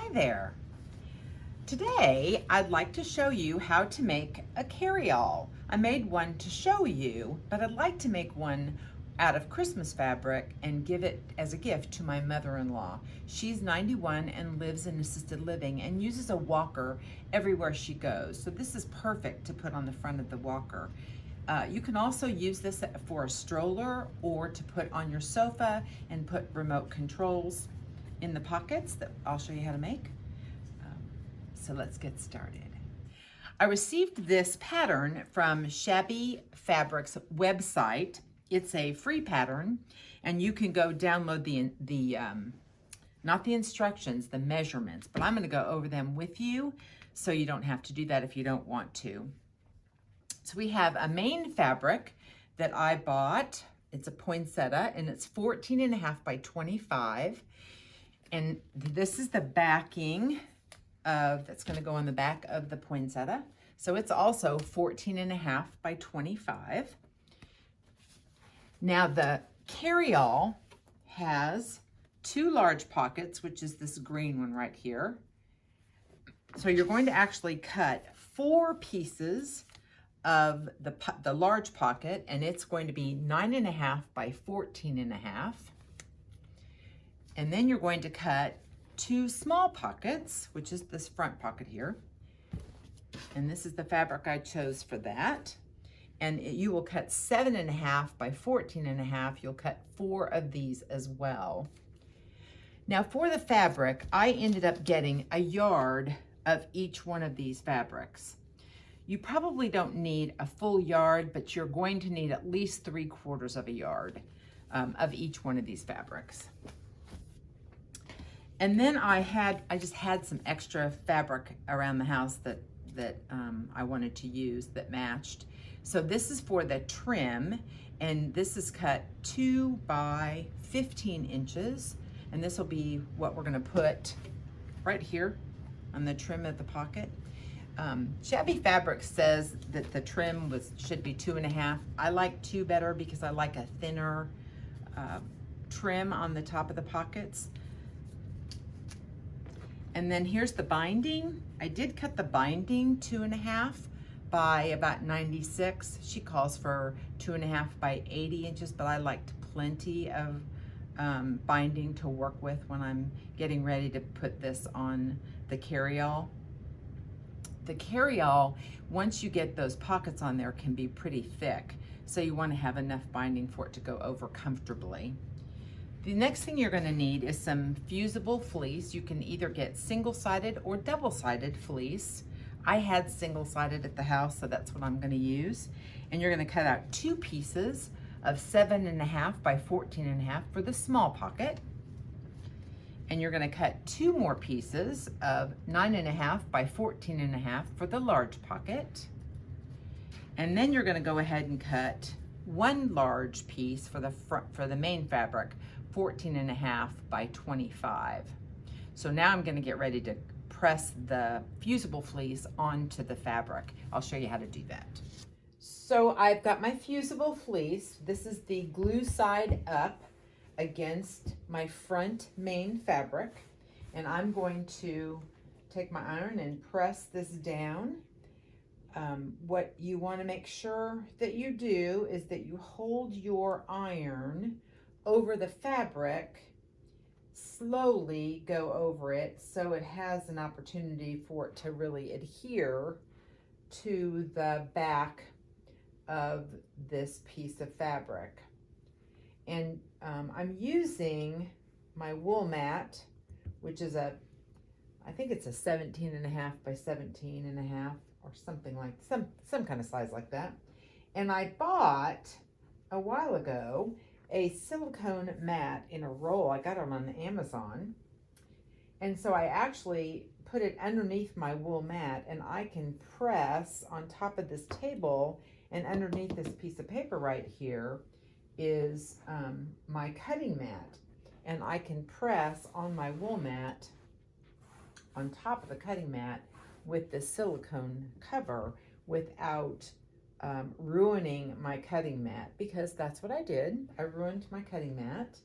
Hi there. Today, I'd like to show you how to make a carry-all. I made one to show you, but I'd like to make one out of Christmas fabric and give it as a gift to my mother-in-law. She's 91 and lives in assisted living and uses a walker everywhere she goes. So this is perfect to put on the front of the walker. You can also use this for a stroller or to put on your sofa and put remote controls in the pockets that I'll show you how to make. So let's get started. I received this pattern from Shabby Fabric's website. It's a free pattern, and you can go download not the instructions, the measurements, but I'm going to go over them with you so you don't have to do that if you don't want to. So we have a main fabric that I bought. It's a poinsettia, and it's 14.5 by 25. And this is the backing that's going to go on the back of the poinsettia. So it's also 14.5 by 25. Now the carry-all has 2 large pockets, which is this green one right here. So you're going to actually cut 4 pieces of the large pocket, and it's going to be 9.5 by 14.5. And then you're going to cut 2 small pockets, which is this front pocket here. And this is the fabric I chose for that. And you will cut 7.5 by 14.5. You'll cut 4 of these as well. Now for the fabric, I ended up getting a yard of each one of these fabrics. You probably don't need a full yard, but you're going to need at least 3/4 of a yard of each one of these fabrics. And then I just had some extra fabric around the house that I wanted to use that matched. So this is for the trim, and this is cut 2 by 15 inches. And this will be what we're gonna put right here on the trim of the pocket. Shabby Fabric says that the trim should be 2.5. I like 2 better because I like a thinner trim on the top of the pockets. And then here's the binding. I did cut the binding 2.5 by about 96. She calls for 2.5 by 80 inches, but I liked plenty of binding to work with when I'm getting ready to put this on the carry-all. The carry-all, once you get those pockets on there, can be pretty thick. So you want to have enough binding for it to go over comfortably. The next thing you're going to need is some fusible fleece. You can either get single-sided or double-sided fleece. I had single-sided at the house, so that's what I'm going to use. And you're going to cut out 2 pieces of 7.5 by 14.5 for the small pocket. And you're going to cut 2 more pieces of 9.5 by 14.5 for the large pocket. And then you're going to go ahead and cut 1 large piece for the front, for the main fabric, 14.5 by 25. So now I'm going to get ready to press the fusible fleece onto the fabric. I'll show you how to do that. So I've got my fusible fleece. This is the glue side up against my front main fabric. And I'm going to take my iron and press this down. What you want to make sure that you do is that you hold your iron over the fabric, slowly go over it so it has an opportunity for it to really adhere to the back of this piece of fabric. And I'm using my wool mat, which is I think it's a 17.5 by 17.5 or something like, some kind of size like that. And I bought a while ago a silicone mat in a roll. I got it on Amazon. And so I actually put it underneath my wool mat, and I can press on top of this table, and underneath this piece of paper right here is my cutting mat. And I can press on my wool mat on top of the cutting mat with the silicone cover without ruining my cutting mat, because that's what I did. I ruined my cutting mat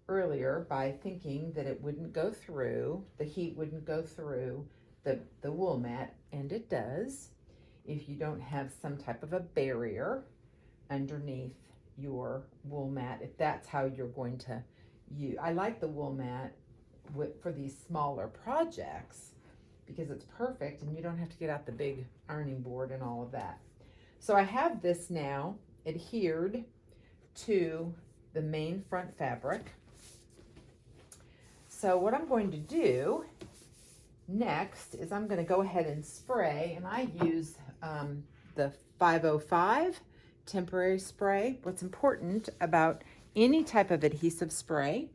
earlier by thinking that it wouldn't go through, the heat wouldn't go through the wool mat, and it does if you don't have some type of a barrier underneath your wool mat, if that's how you're going to use. I like the wool mat for these smaller projects because it's perfect and you don't have to get out the big ironing board and all of that. So I have this now adhered to the main front fabric. So what I'm going to do next is I'm going to go ahead and spray, and I use the 505 temporary spray. What's important about any type of adhesive spray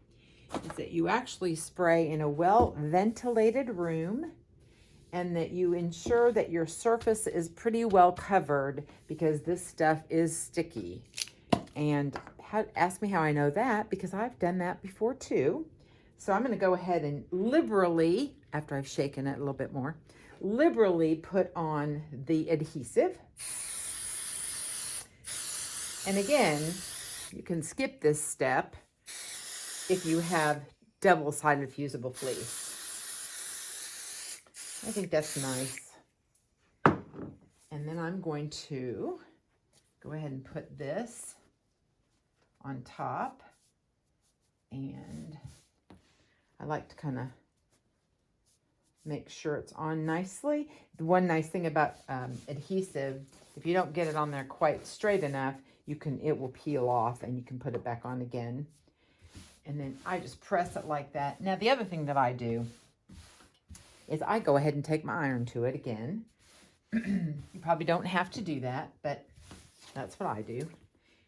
is that you actually spray in a well ventilated room and that you ensure that your surface is pretty well covered, because this stuff is sticky. And ask me how I know that, because I've done that before too. So I'm going to go ahead and liberally, after I've shaken it a little bit more, liberally put on the adhesive. And again, you can skip this step if you have double-sided fusible fleece. I think that's nice. And then I'm going to go ahead and put this on top, and I like to kind of make sure it's on nicely. The one nice thing about adhesive, if you don't get it on there quite straight enough, it will peel off and you can put it back on again. And then I just press it like that. Now the other thing that I do is I go ahead and take my iron to it again. You probably don't have to do that, but that's what I do.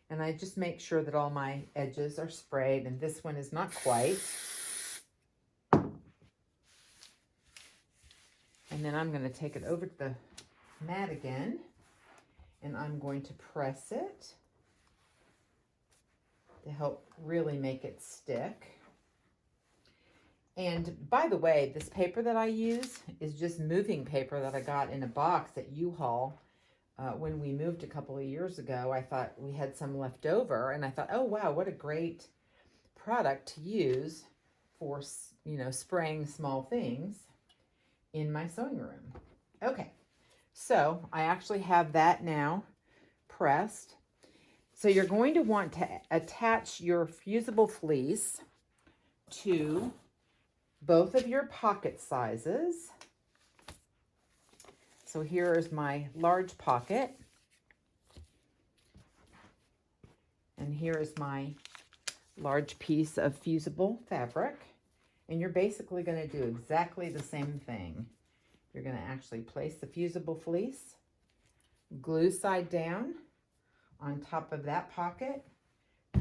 And I just make sure that all my edges are sprayed, and this one is not quite. And then I'm going to take it over to the mat again, and I'm going to press it to help really make it stick. And by the way, this paper that I use is just moving paper that I got in a box at U-Haul. When we moved a couple of years ago, I thought we had some left over, and I thought, oh wow, what a great product to use for, spraying small things in my sewing room. Okay, so I actually have that now pressed. So you're going to want to attach your fusible fleece to both of your pocket sizes. So here is my large pocket, and here is my large piece of fusible fabric. And you're basically going to do exactly the same thing. You're going to actually place the fusible fleece, glue side down on top of that pocket,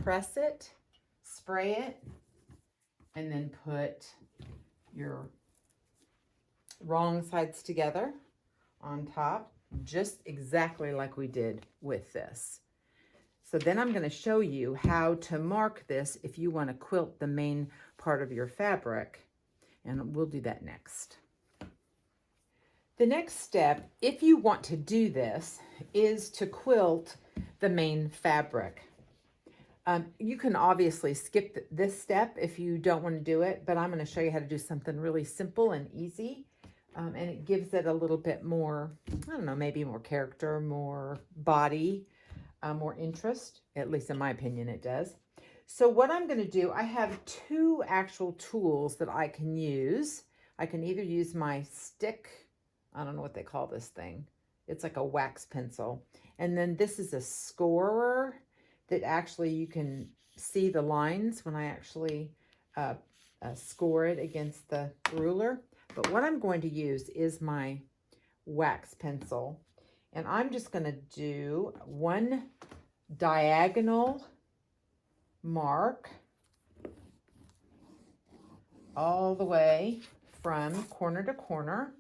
press it, spray it, and then put your wrong sides together on top, just exactly like we did with this. So then I'm going to show you how to mark this if you want to quilt the main part of your fabric, and we'll do that next. The next step, if you want to do this, is to quilt the main fabric. You can obviously skip this step if you don't want to do it, but I'm going to show you how to do something really simple and easy. And it gives it a little bit more, I don't know, maybe more character, more body, more interest. At least in my opinion, it does. So what I'm going to do, I have two actual tools that I can use. I can either use my stick, I don't know what they call this thing. It's like a wax pencil. And then this is a scorer that actually you can see the lines when I actually score it against the ruler. But what I'm going to use is my wax pencil. And I'm just going to do one diagonal mark all the way from corner to corner,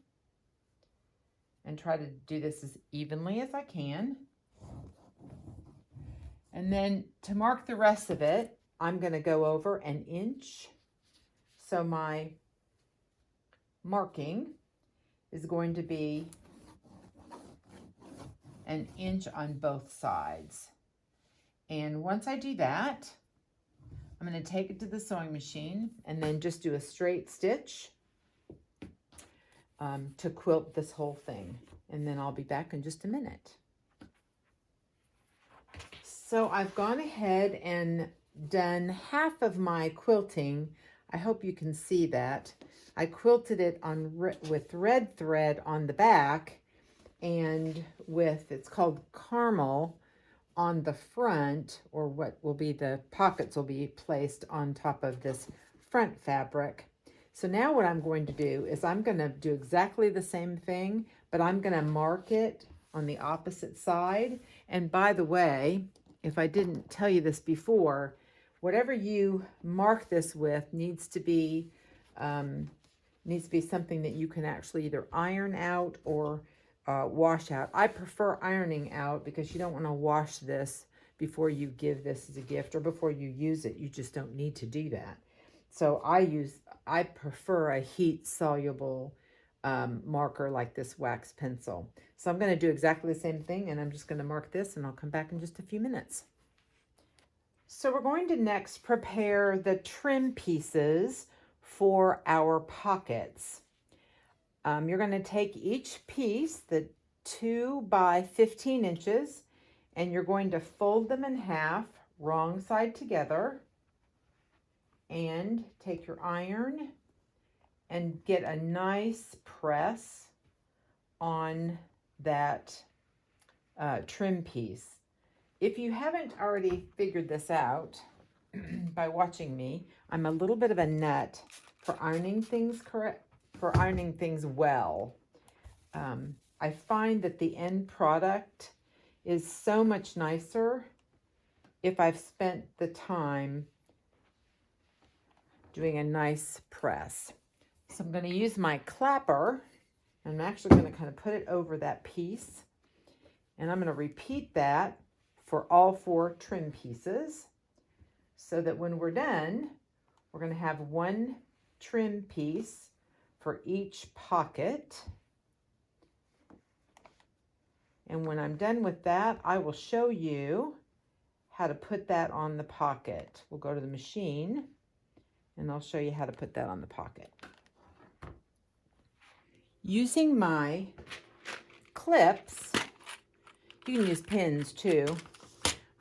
and try to do this as evenly as I can. And then to mark the rest of it, I'm going to go over an inch. So my marking is going to be an inch on both sides. And once I do that, I'm going to take it to the sewing machine and then just do a straight stitch to quilt this whole thing. And then I'll be back in just a minute. So I've gone ahead and done half of my quilting. I hope you can see that. I quilted it with red thread on the back and with, it's called caramel, on the front, or what will be the pockets will be placed on top of this front fabric. So now what I'm going to do is I'm going to do exactly the same thing, but I'm going to mark it on the opposite side. And by the way, if I didn't tell you this before, whatever you mark this with needs to be something that you can actually either iron out or wash out. I prefer ironing out because you don't want to wash this before you give this as a gift or before you use it. You just don't need to do that. So I prefer a heat soluble marker like this wax pencil. So I'm going to do exactly the same thing, and I'm just going to mark this, and I'll come back in just a few minutes. So we're going to next prepare the trim pieces for our pockets. You're going to take each piece, the 2 by 15 inches, and you're going to fold them in half, wrong side together, and take your iron and get a nice press on that trim piece. If you haven't already figured this out by watching me, I'm a little bit of a nut for ironing things well. I find that the end product is so much nicer if I've spent the time doing a nice press. So I'm going to use my clapper. I'm actually going to kind of put it over that piece, and I'm going to repeat that for all 4 trim pieces, so that when we're done, we're going to have 1 trim piece for each pocket. And when I'm done with that, I will show you how to put that on the pocket. We'll go to the machine and I'll show you how to put that on the pocket. Using my clips, you can use pins too,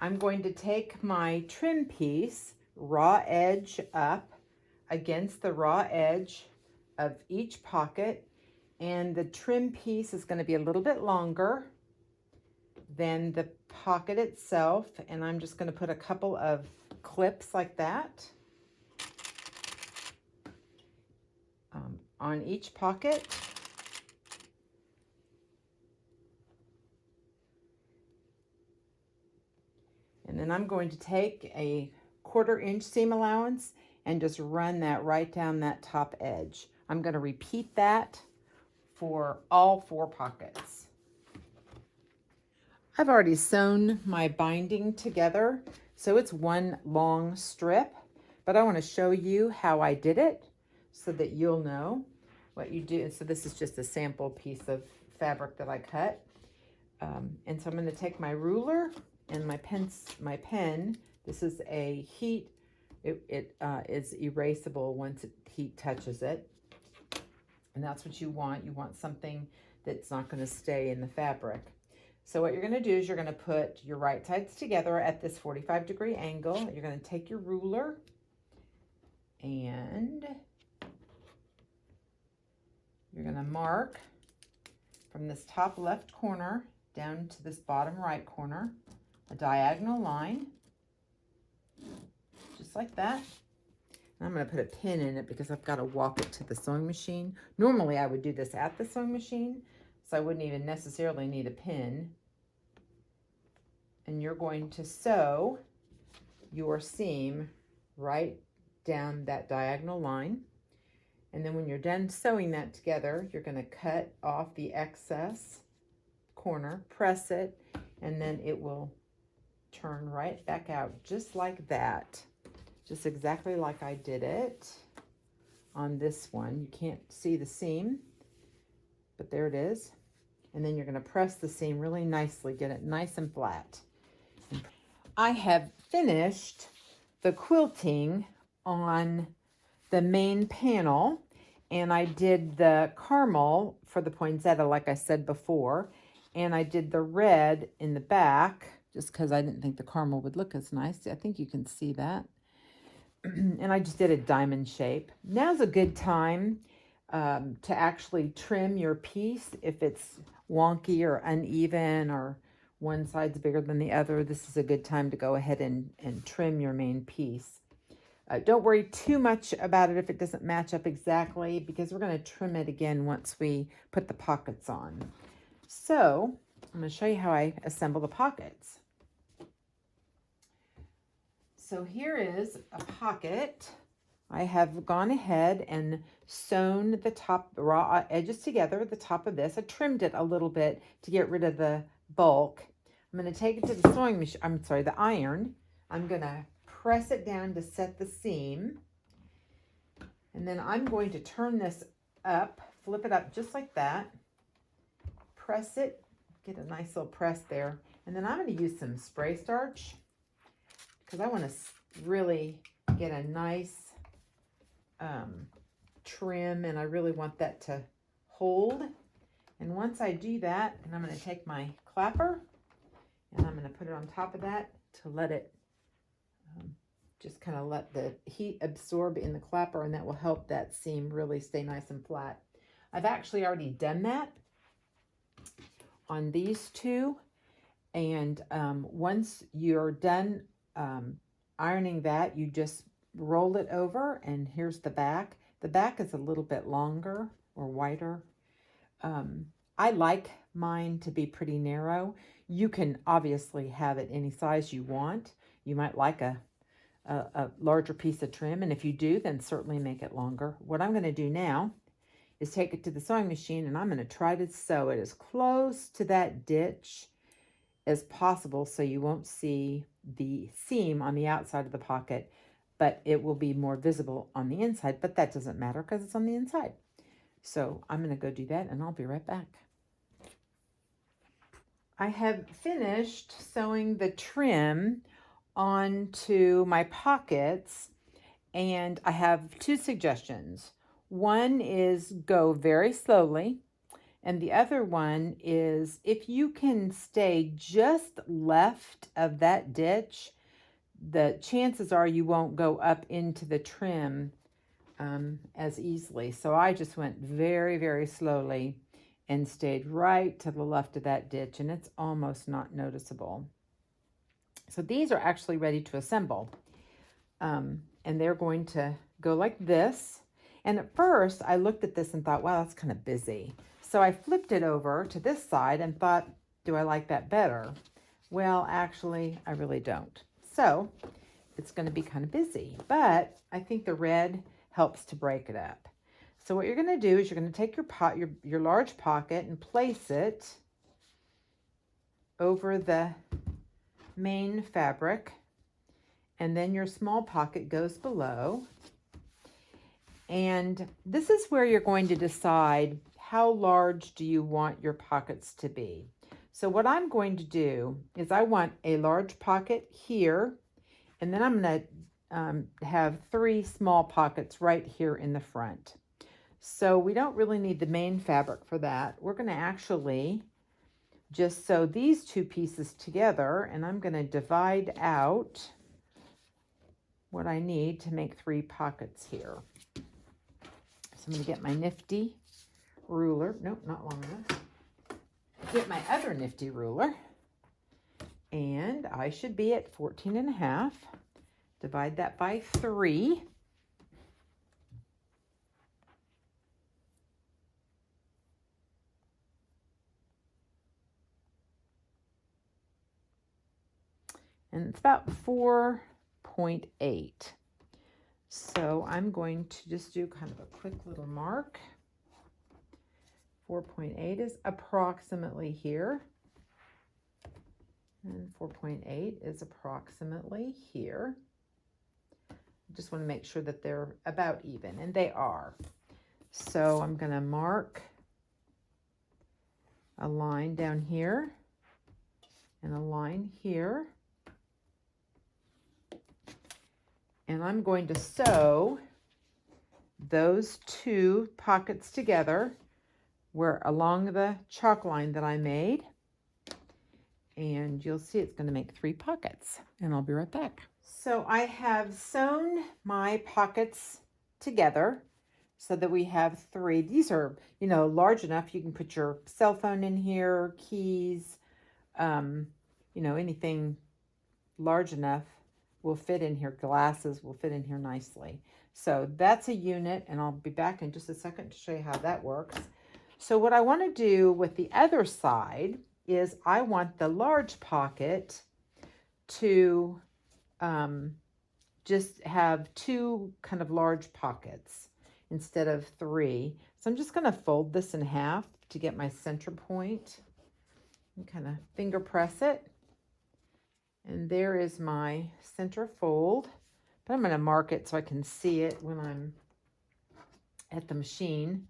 I'm going to take my trim piece, raw edge up against the raw edge of each pocket, and the trim piece is going to be a little bit longer than the pocket itself, and I'm just going to put a couple of clips like that on each pocket. And then I'm going to take a 1/4 inch seam allowance and just run that right down that top edge. I'm going to repeat that for all 4 pockets. I've already sewn my binding together, so it's one long strip, but I want to show you how I did it so that you'll know what you do. So this is just a sample piece of fabric that I cut. And so I'm going to take my ruler and my pen. This is a heat, it is erasable once heat touches it. And that's what you want. You want something that's not going to stay in the fabric. So what you're going to do is you're going to put your right sides together at this 45-degree angle. You're going to take your ruler and you're going to mark from this top left corner down to this bottom right corner a diagonal line, just like that. And I'm going to put a pin in it because I've got to walk it to the sewing machine. Normally I would do this at the sewing machine, so I wouldn't even necessarily need a pin. And you're going to sew your seam right down that diagonal line. And then when you're done sewing that together, you're going to cut off the excess corner, press it, and then it will turn right back out just like that. Just exactly like I did it on this one. You can't see the seam, but there it is. And then you're going to press the seam really nicely, get it nice and flat. I have finished the quilting on the main panel, and I did the caramel for the poinsettia, like I said before, and I did the red in the back, just because I didn't think the caramel would look as nice. I think you can see that. And I just did a diamond shape. Now's a good time to actually trim your piece if it's wonky or uneven or one side's bigger than the other. This is a good time to go ahead and trim your main piece. Don't worry too much about it if it doesn't match up exactly, because we're going to trim it again once we put the pockets on. So I'm going to show you how I assemble the pockets. So here is a pocket. I have gone ahead and sewn the top raw edges together, the top of this. I trimmed it a little bit to get rid of the bulk. I'm going to take it to the sewing machine, the iron. I'm going to press it down to set the seam. And then I'm going to turn this up, flip it up just like that. Press it, get a nice little press there. And then I'm going to use some spray starch, because I want to really get a nice trim, and I really want that to hold. And once I do that, and I'm going to take my clapper and I'm going to put it on top of that to let it just kind of let the heat absorb in the clapper, and that will help that seam really stay nice and flat. I've actually already done that on these two, and once you're done ironing that, you just roll it over, and here's the back. The back is a little bit longer or wider. I like mine to be pretty narrow. You can obviously have it any size you want. You might like a larger piece of trim, and if you do, then certainly make it longer. What I'm going to do now is take it to the sewing machine, and I'm going to try to sew it as close to that ditch as possible so you won't see the seam on the outside of the pocket, but it will be more visible on the inside, but that doesn't matter because it's on the inside. So I'm going to go do that, and I'll be right back. I have finished sewing the trim onto my pockets, and I have two suggestions. One is go very slowly, and the other one is if you can stay just left of that ditch, the chances are you won't go up into the trim as easily. So I just went very, very slowly and stayed right to the left of that ditch, and it's almost not noticeable. So these are actually ready to assemble, and they're going to go like this. And at first I looked at this and thought, wow, that's kind of busy. So I flipped it over to this side and thought, do I like that better? Well, actually, I really don't. So it's going to be kind of busy, but I think the red helps to break it up. So what you're going to do is you're going to take your large pocket and place it over the main fabric, and then your small pocket goes below. And this is where you're going to decide how large do you want your pockets to be. So what I'm going to do is I want a large pocket here, and then I'm going to have 3 small pockets right here in the front. So we don't really need the main fabric for that. We're going to actually just sew these 2 pieces together, and I'm going to divide out what I need to make 3 pockets here. So I'm going to get my nifty ruler. Nope, not long enough. Get my other nifty ruler, and I should be at 14.5. Divide that by 3. And it's about 4.8. So I'm going to just do kind of a quick little mark. 4.8 is approximately here. And 4.8 is approximately here. I just want to make sure that they're about even, and they are. So I'm going to mark a line down here and a line here. And I'm going to sew those two pockets together where along the chalk line that I made. And you'll see it's going to make 3 pockets. And I'll be right back. So I have sewn my pockets together so that we have 3. These are, you know, large enough. You can put your cell phone in here, keys, you know, anything large enough will fit in here. Glasses will fit in here nicely. So that's a unit, and I'll be back in just a second to show you how that works. So what I want to do with the other side is I want the large pocket to just have 2 kind of large pockets instead of 3. So I'm just going to fold this in half to get my center point and kind of finger press it. And there is my center fold. But I'm going to mark it so I can see it when I'm at the machine.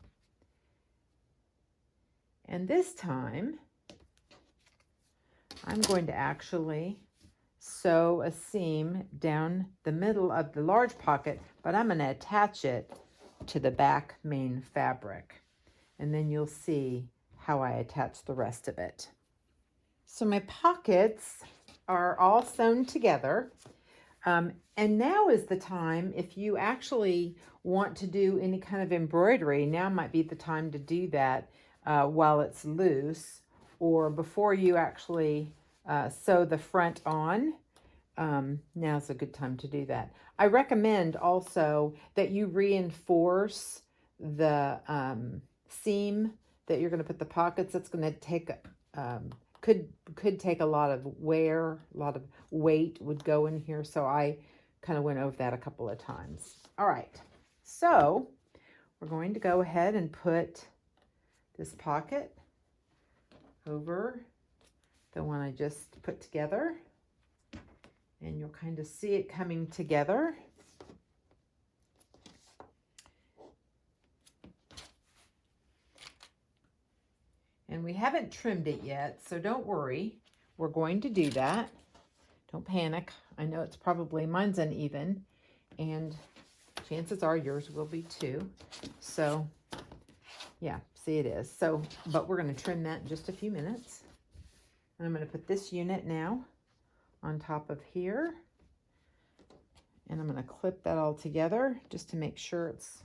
And this time, I'm going to actually sew a seam down the middle of the large pocket, but I'm going to attach it to the back main fabric. And then you'll see how I attach the rest of it. So my pockets are all sewn together. And now is the time, if you actually want to do any kind of embroidery, now might be the time to do that while it's loose, or before you actually sew the front on. Now's a good time to do that. I recommend also that you reinforce the seam that you're going to put the pockets. It's going to take could take a lot of wear, a lot of weight would go in here. So I kind of went over that a couple of times. All right, so we're going to go ahead and put this pocket over the one I just put together. And you'll kind of see it coming together. And we haven't trimmed it yet, so don't worry. We're going to do that. Don't panic. I know it's probably, mine's uneven, and chances are yours will be too. So, yeah, see it is. So, but we're going to trim that in just a few minutes. And I'm going to put this unit now on top of here. And I'm going to clip that all together just to make sure it's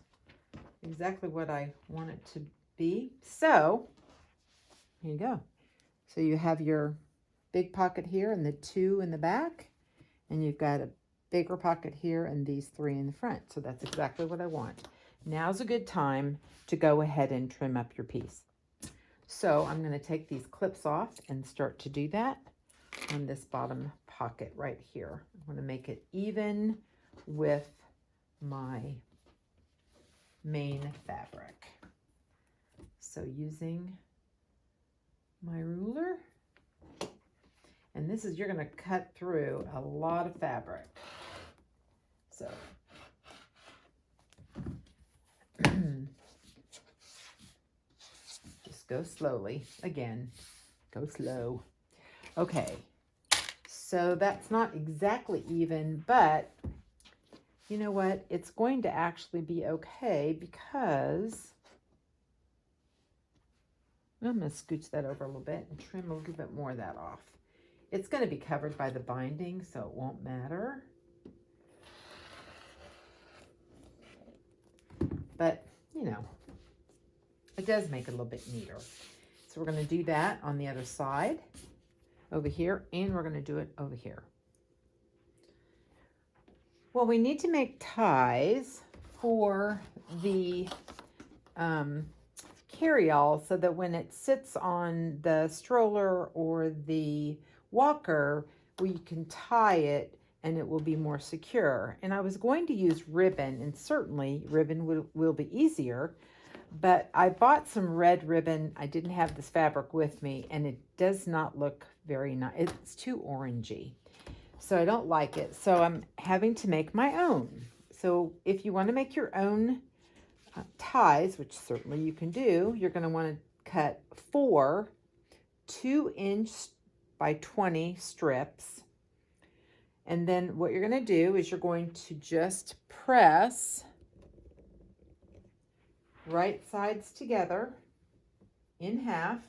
exactly what I want it to be. So, here you go. So you have your big pocket here and the 2 in the back, and you've got a bigger pocket here and these 3 in the front. So that's exactly what I want. Now's a good time to go ahead and trim up your piece. So I'm going to take these clips off and start to do that on this bottom pocket right here. I'm going to make it even with my main fabric. So using my ruler, and this is, you're going to cut through a lot of fabric. So just go slowly. Again, go slow. Okay, so that's not exactly even, but you know what? It's going to actually be okay because I'm going to scooch that over a little bit and trim a little bit more of that off. It's going to be covered by the binding, so it won't matter. But, you know, it does make it a little bit neater. So we're going to do that on the other side over here, and we're going to do it over here. Well, we need to make ties for the carry-all so that when it sits on the stroller or the walker, we can tie it and it will be more secure. And I was going to use ribbon, and certainly ribbon will be easier, but I bought some red ribbon. I didn't have this fabric with me, and it does not look very nice. It's too orangey, so I don't like it. So I'm having to make my own. So if you want to make your own ties, which certainly you can do, you're going to want to cut 4 2-inch by 20 strips, And then what you're going to do is you're going to just press right sides together in half,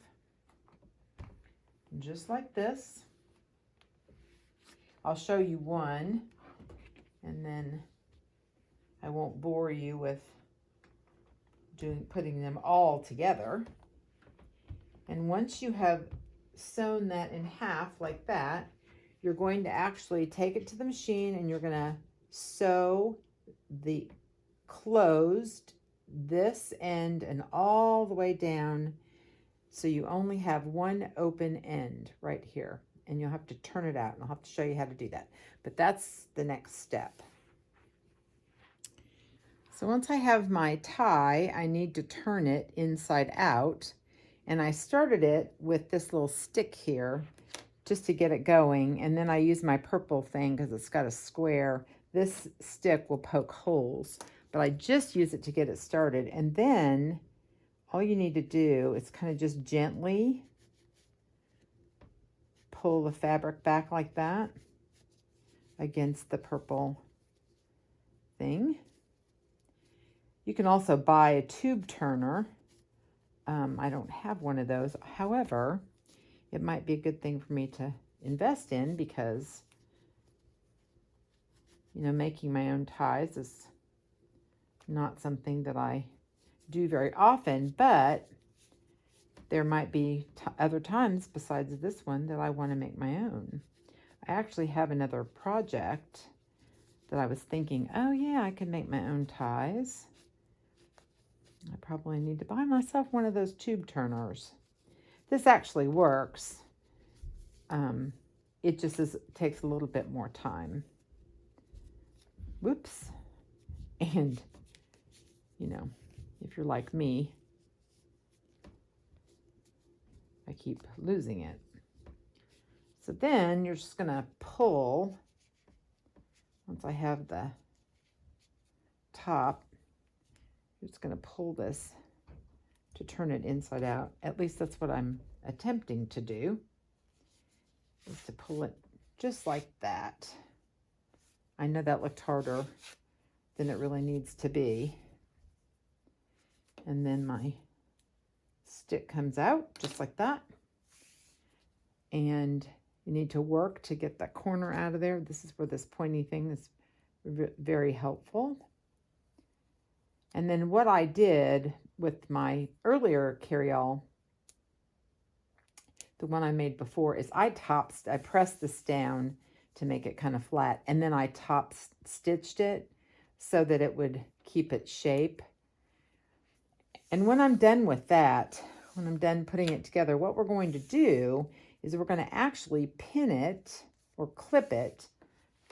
just like this. I'll show you one, and then I won't bore you with putting them all together. And once you have sewn that in half like that, you're going to actually take it to the machine and you're going to sew the closed this end and all the way down, so you only have one open end right here, and you'll have to turn it out, and I'll have to show you how to do that, but that's the next step. So once I have my tie, I need to turn it inside out, and I started it with this little stick here just to get it going, and then I use my purple thing because it's got a square. This stick will poke holes, but I just use it to get it started. And then all you need to do is kind of just gently pull the fabric back like that against the purple thing. You can also buy a tube turner. I don't have one of those. However, it might be a good thing for me to invest in because, you know, making my own ties is not something that I do very often, but there might be other times besides this one that I want to make my own. I actually have another project that I was thinking, oh yeah, I can make my own ties. I probably need to buy myself one of those tube turners. This actually works. It just takes a little bit more time. Whoops. And, you know, if you're like me, I keep losing it. So then you're just going to pull, once I have the top, you're just going to pull this to turn it inside out. At least that's what I'm attempting to do, is to pull it just like that. I know that looked harder than it really needs to be. And then my stick comes out just like that. And you need to work to get that corner out of there. This is where this pointy thing is very helpful. And then what I did with my earlier carryall, the one I made before, is I pressed this down to make it kind of flat, and then I top stitched it so that it would keep its shape. And when I'm done with that, when I'm done putting it together, what we're going to do is we're going to actually pin it or clip it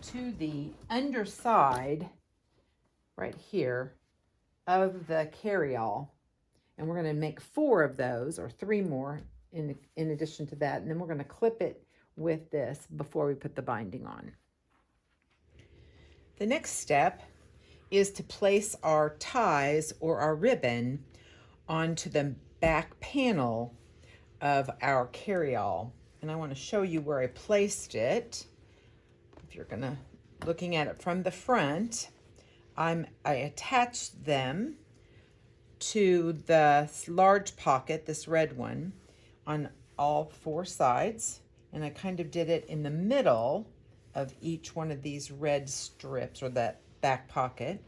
to the underside right here of the carryall. And we're going to make 4 of those, or 3 more in addition to that. And then we're going to clip it with this before we put the binding on. The next step is to place our ties or our ribbon onto the back panel of our carryall. And I want to show you where I placed it. If you're looking at it from the front, I attached them to the large pocket, this red one, on all 4 sides. And I kind of did it in the middle of each one of these red strips, or that back pocket,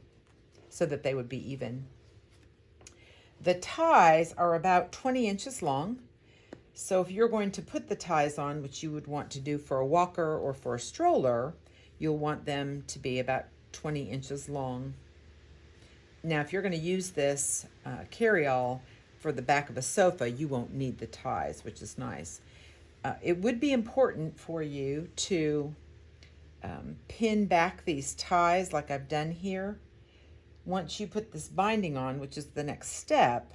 so that they would be even. The ties are about 20 inches long. So if you're going to put the ties on, which you would want to do for a walker or for a stroller, you'll want them to be about 20 inches long. Now, if you're going to use this carryall for the back of a sofa, you won't need the ties, which is nice. It would be important for you to pin back these ties like I've done here. Once you put this binding on, which is the next step,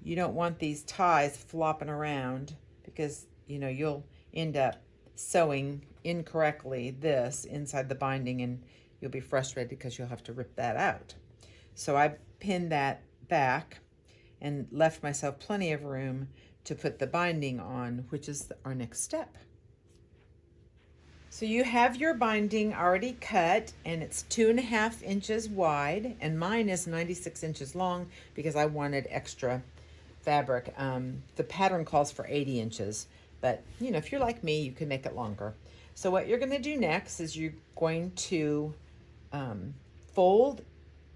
you don't want these ties flopping around, because, you know, you'll end up sewing incorrectly this inside the binding, and you'll be frustrated because you'll have to rip that out. So I pinned that back and left myself plenty of room to put the binding on, which is our next step. So you have your binding already cut, and it's 2.5 inches wide, and mine is 96 inches long because I wanted extra fabric. The pattern calls for 80 inches, but you know, if you're like me, you can make it longer. So what you're going to do next is you're going to fold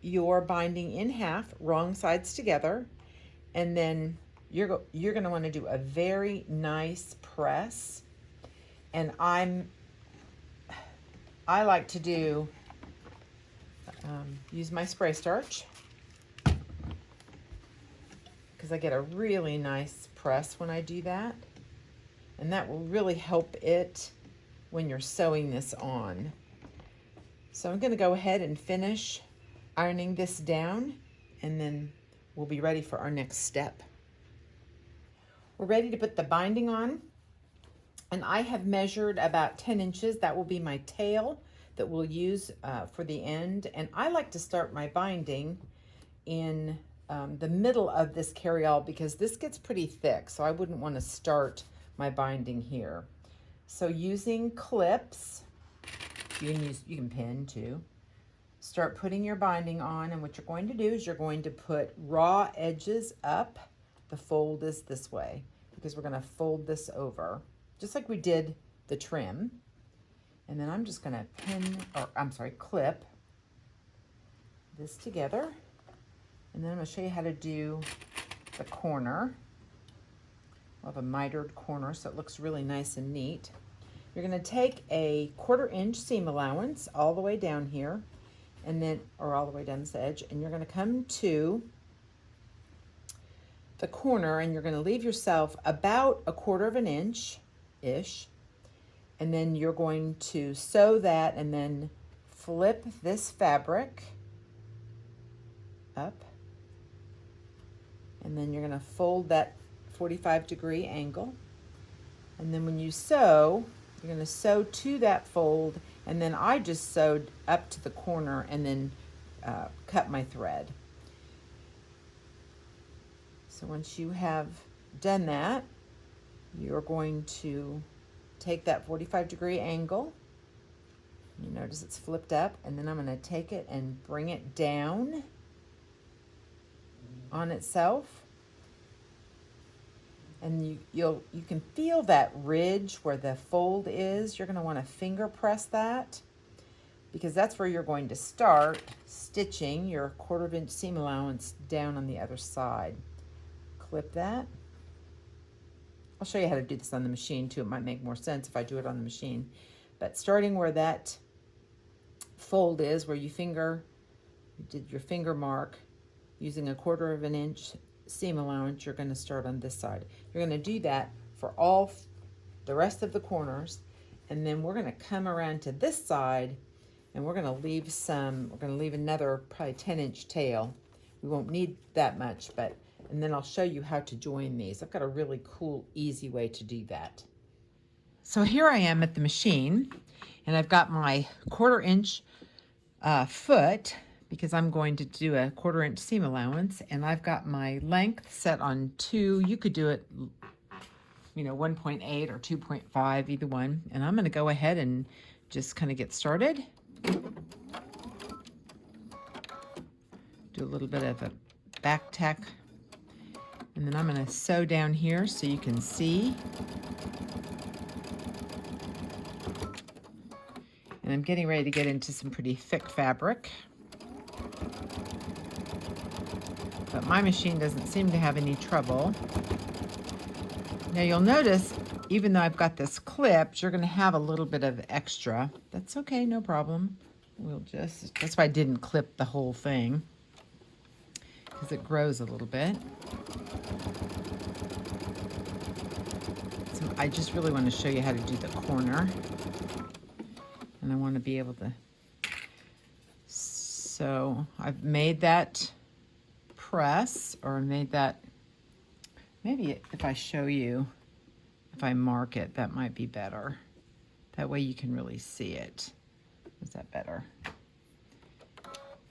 your binding in half, wrong sides together, and then you're going to want to do a very nice press. And I like to do use my spray starch because I get a really nice press when I do that, and that will really help it when you're sewing this on. So I'm going to go ahead and finish ironing this down, and then we'll be ready for our next step. We're ready to put the binding on, and I have measured about 10 inches. That will be my tail that we'll use for the end. And I like to start my binding in the middle of this carryall because this gets pretty thick, so I wouldn't want to start my binding here. So using clips, you can pin too. Start putting your binding on, and what you're going to do is you're going to put raw edges up. The fold is this way because we're going to fold this over just like we did the trim. And then I'm just going to clip this together. And then I'm going to show you how to do the corner. We'll have a mitered corner so it looks really nice and neat. You're going to take a 1/4 inch seam allowance all the way down here, and then, or all the way down this edge, and you're going to come to the corner, and you're going to leave yourself about 1/4 inch-ish, and then you're going to sew that and then flip this fabric up, and then you're going to fold that 45-degree angle, and then when you sew, you're going to sew to that fold, and then I just sewed up to the corner and then cut my thread. So once you have done that, you're going to take that 45-degree angle. You notice it's flipped up, and then I'm going to take it and bring it down on itself. And you can feel that ridge where the fold is. You're going to want to finger press that because that's where you're going to start stitching your 1/4 inch seam allowance down on the other side. Clip that. I'll show you how to do this on the machine too. It might make more sense if I do it on the machine. But starting where that fold is, where you did your finger mark, using a 1/4 inch seam allowance, you're going to start on this side. You're going to do that for all the rest of the corners, and then we're going to come around to this side, and we're going to leave another probably 10-inch tail. We won't need that much, and then I'll show you how to join these. I've got a really cool, easy way to do that. So here I am at the machine, and I've got my 1/4 inch foot, because I'm going to do a 1/4 inch seam allowance, and I've got my length set on 2. You could do it, 1.8 or 2.5, either one. And I'm going to go ahead and just kind of get started. Do a little bit of a back tack, and then I'm going to sew down here so you can see. And I'm getting ready to get into some pretty thick fabric. But my machine doesn't seem to have any trouble. Now you'll notice, even though I've got this clipped, you're going to have a little bit of extra. That's okay, no problem. That's why I didn't clip the whole thing, because it grows a little bit. So I just really want to show you how to do the corner. And I want to be able to, so I've made that press, or made that, maybe if I show you, if I mark it, that might be better. That way you can really see it. Is that better?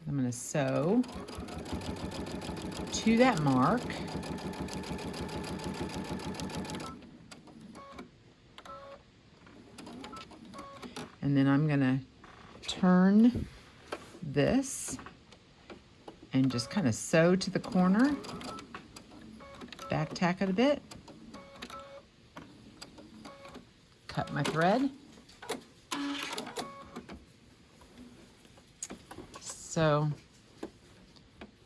I'm going to sew to that mark. And then I'm gonna turn this and just kind of sew to the corner, back tack it a bit, cut my thread. So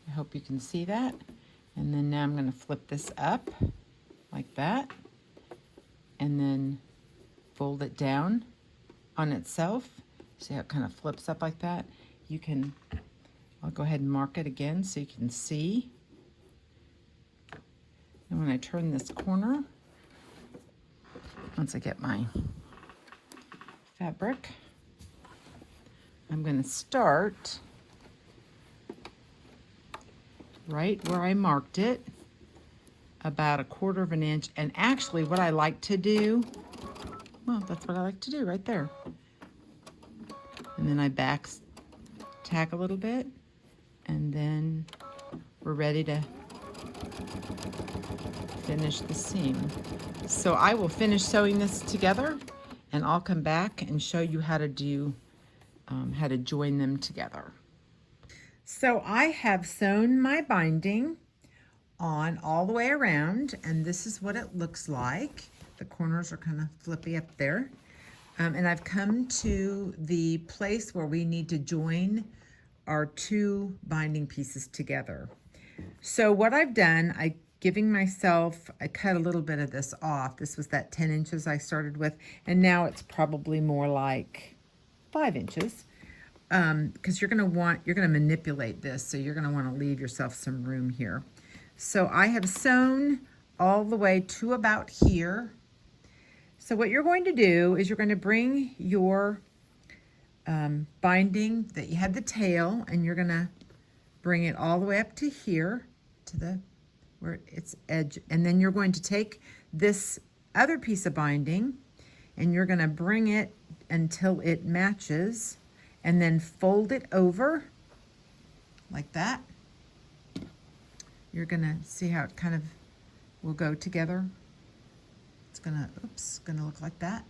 I hope you can see that. And then now I'm going to flip this up like that and then fold it down on itself. See how it kind of flips up like that? You can, I'll go ahead and mark it again so you can see. And when I turn this corner, once I get my fabric, I'm going to start right where I marked it, about 1/4 of an inch. And actually what I like to do, well, that's what I like to do right there. And then I back tack a little bit, and then we're ready to finish the seam. So I will finish sewing this together, and I'll come back and show you how to do, how to join them together. So I have sewn my binding on all the way around, and this is what it looks like. The corners are kind of flippy up there. And I've come to the place where we need to join our 2 binding pieces together. So what I've done, I cut a little bit of this off. This was that 10 inches I started with, and now it's probably more like 5 inches. Because you're going to manipulate this, so you're going to want to leave yourself some room here. So I have sewn all the way to about here. So what you're going to do is you're going to bring your binding that you had the tail, and you're going to bring it all the way up to here, to the where it's edge, and then you're going to take this other piece of binding and you're going to bring it until it matches, and then fold it over like that. You're gonna see how it kind of will go together. It's gonna look like that.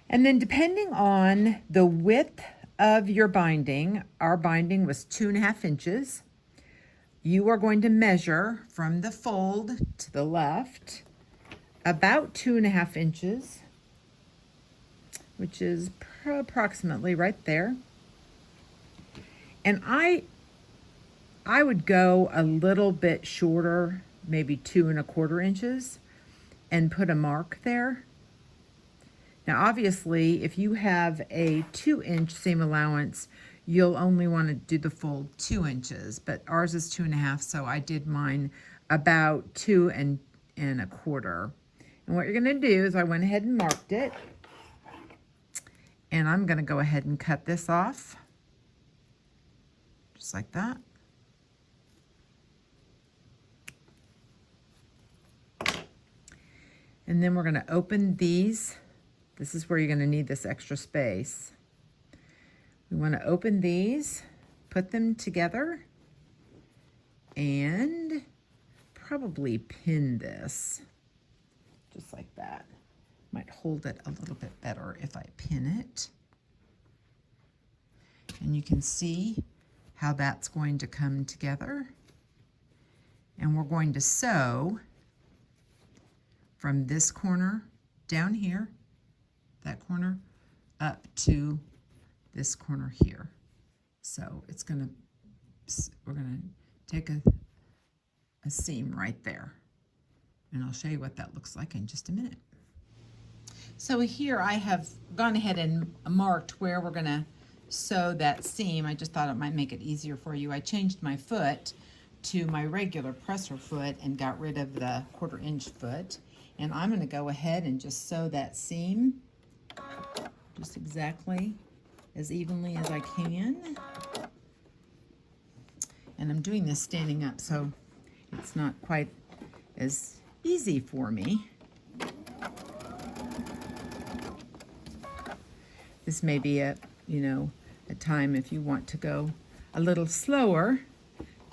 And then depending on the width of your binding, our binding was 2.5 inches. You are going to measure from the fold to the left about 2.5 inches, which is approximately right there. And I would go a little bit shorter, maybe 2.25 inches, and put a mark there. Now obviously, if you have a 2-inch seam allowance, you'll only want to do the fold 2 inches, but ours is 2.5, so I did mine about 2.25. And what you're going to do is I went ahead and marked it, and I'm going to go ahead and cut this off, just like that. And then we're going to open these. This is where you're going to need this extra space. We want to open these, put them together, and probably pin this, just like that. Might hold it a little bit better if I pin it. And you can see how that's going to come together. And we're going to sew from this corner down here, that corner, up to this corner here. So we're gonna take a seam right there, and I'll show you what that looks like in just a minute. So here I have gone ahead and marked where we're gonna sew that seam. I just thought it might make it easier for you. I changed my foot to my regular presser foot and got rid of the 1/4 inch foot, and I'm gonna go ahead and just sew that seam just exactly as evenly as I can. And I'm doing this standing up, so it's not quite as easy for me. This may be a time if you want to go a little slower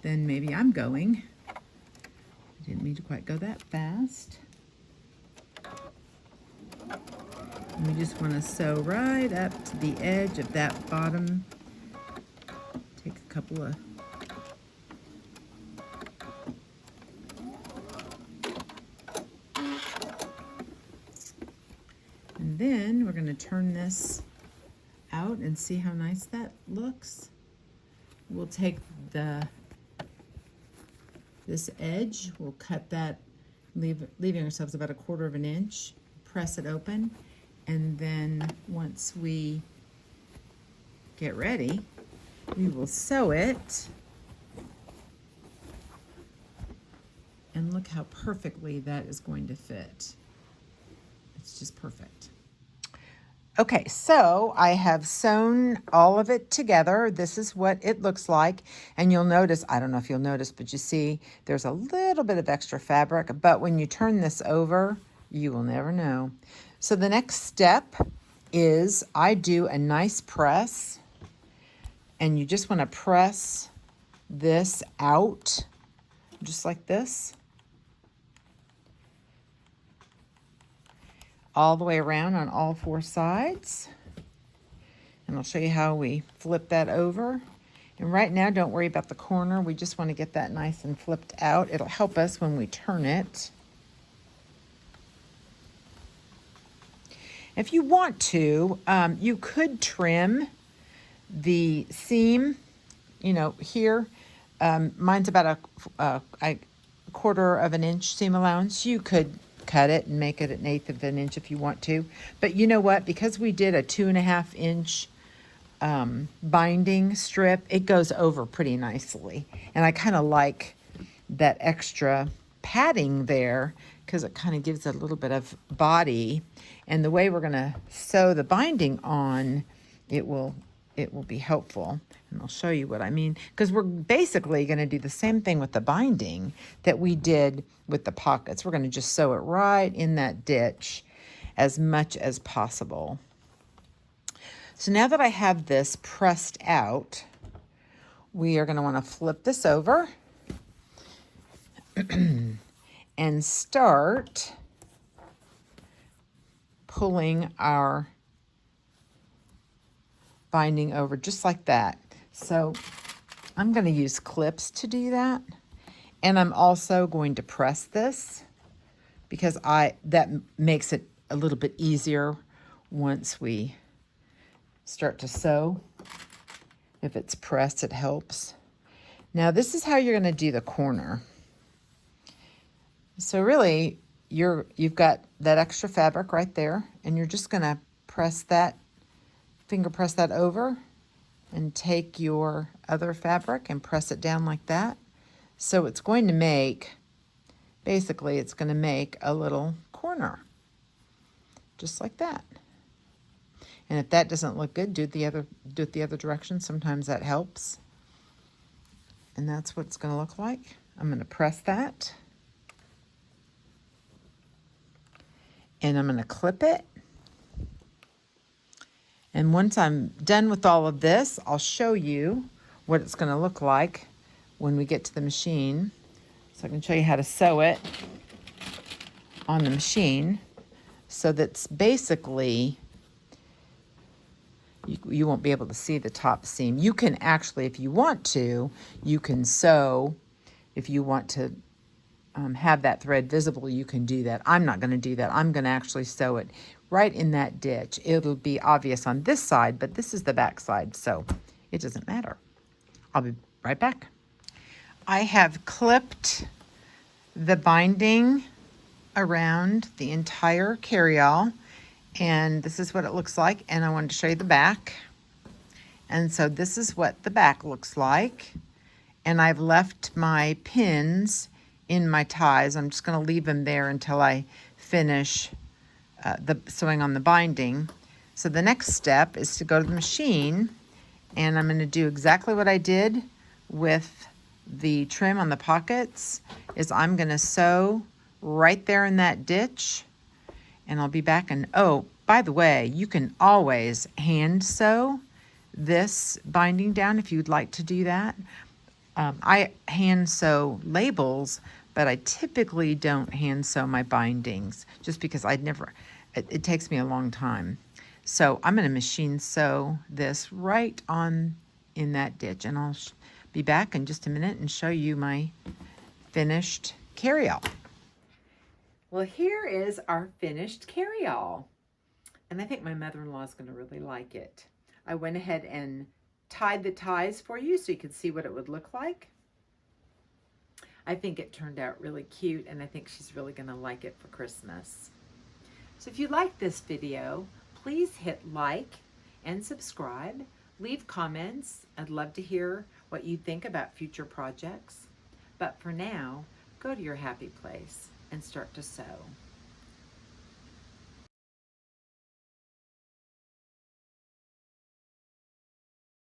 than maybe I'm going. I didn't mean to quite go that fast. And we just want to sew right up to the edge of that bottom. Take a couple of and then we're going to turn this out and see how nice that looks. We'll take this edge, we'll cut that, leaving ourselves about 1/4 of an inch, press it open, and then once we get ready, we will sew it. And look how perfectly that is going to fit. It's just perfect. Okay, so I have sewn all of it together. This is what it looks like. And you'll notice, I don't know if you'll notice, but you see there's a little bit of extra fabric. But when you turn this over, you will never know. So the next step is I do a nice press. And you just want to press this out, just like this. All the way around on all 4 sides. And I'll show you how we flip that over. And right now, don't worry about the corner. We just want to get that nice and flipped out. It'll help us when we turn it. If you want to, you could trim the seam, you know, here. Mine's about a 1/4 of an inch seam allowance. You could cut it and make it 1/8 of an inch if you want to. But you know what? Because we did a 2.5 inch binding strip, it goes over pretty nicely. And I kind of like that extra padding there because it kind of gives it a little bit of body. And the way we're going to sew the binding on, it will be helpful. And I'll show you what I mean, because we're basically going to do the same thing with the binding that we did with the pockets. We're going to just sew it right in that ditch as much as possible. So now that I have this pressed out, we are going to want to flip this over and start pulling our binding over just like that. So I'm going to use clips to do that. And I'm also going to press this because that makes it a little bit easier once we start to sew. If it's pressed, it helps. Now this is how you're going to do the corner. So really, you've got that extra fabric right there, and you're just going to press that, finger press that over, and take your other fabric and press it down like that. So it's going to make, basically it's going to make a little corner, just like that. And if that doesn't look good, do it the other direction. Sometimes that helps. And that's what it's going to look like. I'm going to press that. And I'm going to clip it. And once I'm done with all of this, I'll show you what it's going to look like when we get to the machine. So I can show you how to sew it on the machine. So that's basically, you won't be able to see the top seam. You can actually, if you want to, you can sew. If you want to have that thread visible, you can do that. I'm not going to do that. I'm going to actually sew it right in that ditch. It'll be obvious on this side, but this is the back side, so it doesn't matter. I'll be right back. I have clipped the binding around the entire carryall, and this is what it looks like, and I wanted to show you the back. And so this is what the back looks like, and I've left my pins in my ties. I'm just going to leave them there until I finish the sewing on the binding. So the next step is to go to the machine, and I'm going to do exactly what I did with the trim on the pockets. Is I'm going to sew right there in that ditch, and I'll be back. And oh, by the way, you can always hand sew this binding down if you'd like to do that. I hand sew labels, but I typically don't hand sew my bindings just because I'd never it takes me a long time. So I'm going to machine sew this right on in that ditch, and I'll be back in just a minute and show you my finished carryall. Well, here is our finished carryall, and I think my mother-in-law is going to really like it. I went ahead and tied the ties for you so you could see what it would look like. I think it turned out really cute, and I think she's really going to like it for Christmas. So if you like this video, please hit like and subscribe. Leave comments. I'd love to hear what you think about future projects. But for now, go to your happy place and start to sew.